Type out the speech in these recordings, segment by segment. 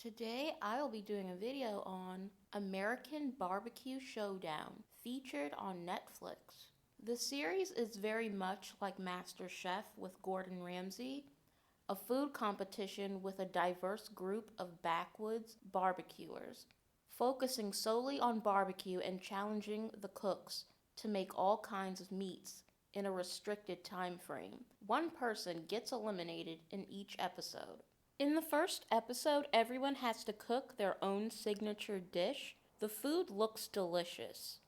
Today I will be doing a video on American Barbecue Showdown, featured on Netflix. The series is very much like MasterChef with Gordon Ramsay, a food competition with a diverse group of backwoods barbecuers, focusing solely on barbecue and challenging the cooks to make all kinds of meats in a restricted time frame. One person gets eliminated in each episode. In the first episode, everyone has to cook their own signature dish. The food looks delicious.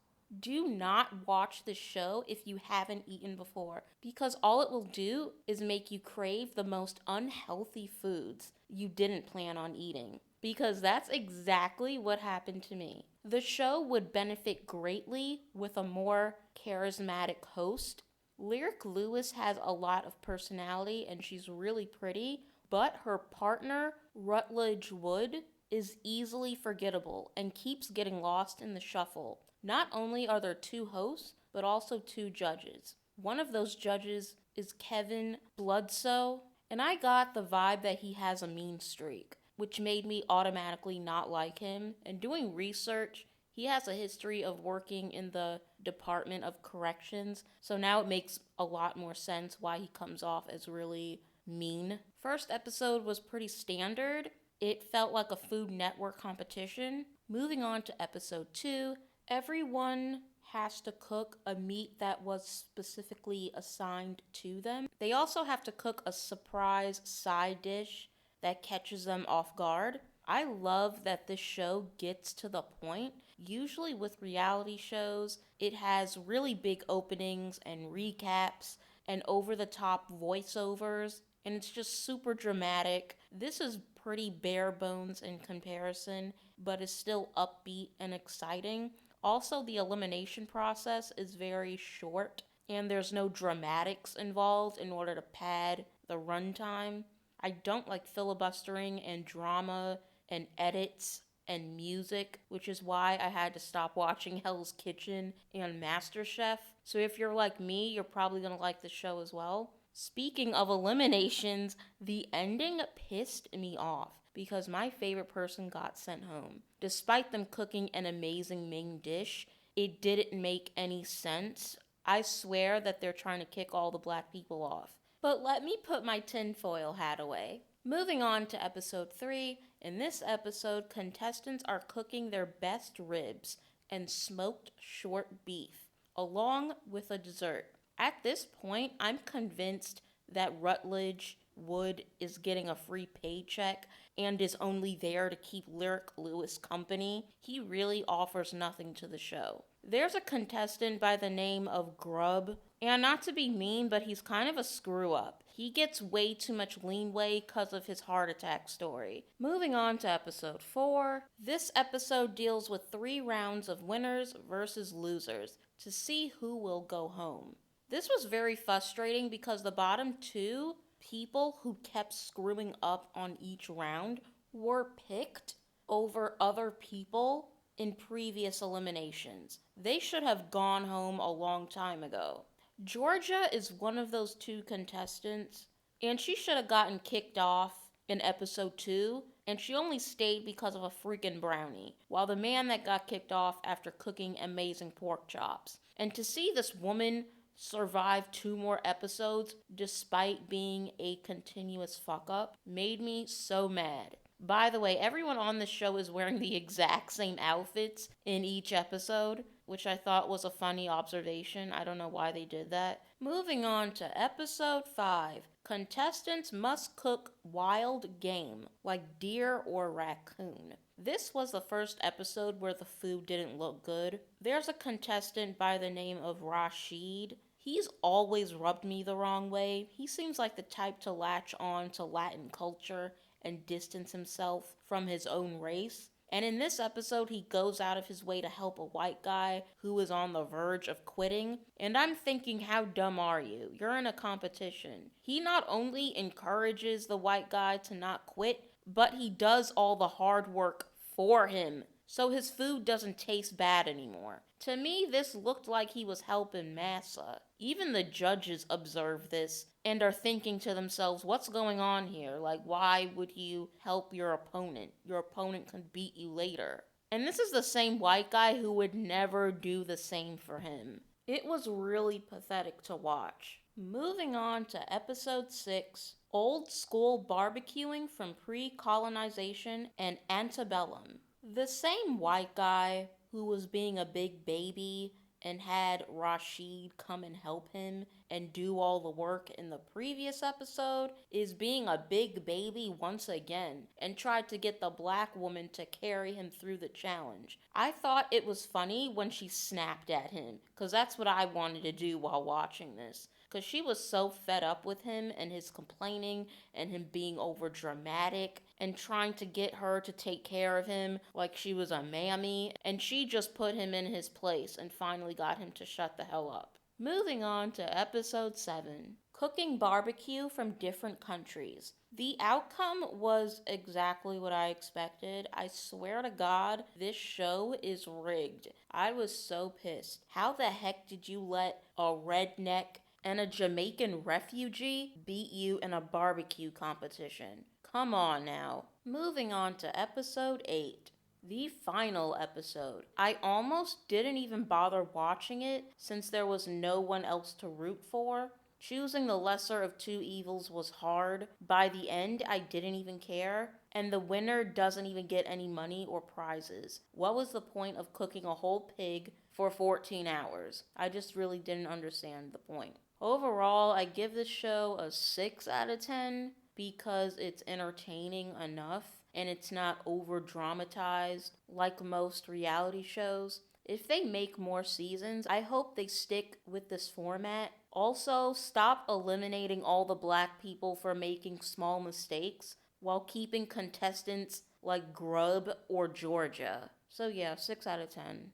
Do not watch this show if you haven't eaten before, because all it will do is make you crave the most unhealthy foods you didn't plan on eating. Because that's exactly what happened to me. The show would benefit greatly with a more charismatic host. Lyric Lewis has a lot of personality and she's really pretty, but her partner, Rutledge Wood, is easily forgettable and keeps getting lost in the shuffle. Not only are there two hosts, but also two judges. One of those judges is Kevin Bloodsoe, and I got the vibe that he has a mean streak, which made me automatically not like him. And doing research, he has a history of working in the Department of Corrections, so now it makes a lot more sense why he comes off as really mean. First episode was pretty standard. It felt like a Food Network competition. Moving on to episode 2, everyone has to cook a meat that was specifically assigned to them. They also have to cook a surprise side dish that catches them off guard. I love that this show gets to the point. Usually with reality shows, it has really big openings and recaps and over the top voiceovers, and it's just super dramatic. This is pretty bare bones in comparison, but is still upbeat and exciting. Also, the elimination process is very short, and there's no dramatics involved in order to pad the runtime. I don't like filibustering and drama and edits and music, which is why I had to stop watching Hell's Kitchen and MasterChef. So if you're like me, you're probably going to like the show as well. Speaking of eliminations, the ending pissed me off because my favorite person got sent home. Despite them cooking an amazing main dish, it didn't make any sense. I swear that they're trying to kick all the black people off. But let me put my tinfoil hat away. Moving on to episode 3, in this episode, contestants are cooking their best ribs and smoked short beef, along with a dessert. At this point, I'm convinced that Rutledge Wood is getting a free paycheck and is only there to keep Lyric Lewis company. He really offers nothing to the show. There's a contestant by the name of Grub, and not to be mean, but he's kind of a screw up. He gets way too much leeway because of his heart attack story. Moving on to episode 4. This episode deals with 3 rounds of winners versus losers to see who will go home. This was very frustrating because the bottom 2 people who kept screwing up on each round were picked over other people in previous eliminations. They should have gone home a long time ago. Georgia is one of those 2 contestants, and she should have gotten kicked off in episode 2, and she only stayed because of a freaking brownie, while the man that got kicked off after cooking amazing pork chops. And to see this woman survive 2 more episodes despite being a continuous fuck up made me so mad. By the way, everyone on the show is wearing the exact same outfits in each episode, which I thought was a funny observation. I don't know why they did that. Moving on to episode 5. Contestants must cook wild game, like deer or raccoon. This was the first episode where the food didn't look good. There's a contestant by the name of Rasheed. He's always rubbed me the wrong way. He seems like the type to latch on to Latin culture and distance himself from his own race. And in this episode, he goes out of his way to help a white guy who is on the verge of quitting. And I'm thinking, how dumb are you? You're in a competition. He not only encourages the white guy to not quit, but he does all the hard work for him so his food doesn't taste bad anymore. To me, this looked like he was helping Massa. Even the judges observe this and are thinking to themselves, what's going on here? Like, why would you help your opponent? Your opponent can beat you later. And this is the same white guy who would never do the same for him. It was really pathetic to watch. Moving on to episode 6, Old School Barbecuing from Pre-Colonization and Antebellum. The same white guy who was being a big baby and had Rasheed come and help him and do all the work in the previous episode is being a big baby once again and tried to get the black woman to carry him through the challenge. I thought it was funny when she snapped at him, because that's what I wanted to do while watching this. Because she was so fed up with him and his complaining and him being over dramatic and trying to get her to take care of him like she was a mammy, and she just put him in his place and finally got him to shut the hell up. Moving on to episode 7, Cooking Barbecue from Different Countries. The outcome was exactly what I expected. I swear to God, this show is rigged. I was so pissed. How the heck did you let a redneck and a Jamaican refugee beat you in a barbecue competition? Come on now. Moving on to episode 8. The final episode. I almost didn't even bother watching it since there was no one else to root for. Choosing the lesser of two evils was hard. By the end, I didn't even care. And the winner doesn't even get any money or prizes. What was the point of cooking a whole pig for 14 hours? I just really didn't understand the point. Overall, I give this show a 6 out of 10 because it's entertaining enough and it's not over dramatized like most reality shows. If they make more seasons, I hope they stick with this format. Also, stop eliminating all the black people for making small mistakes while keeping contestants like Grub or Georgia. So yeah, 6 out of 10.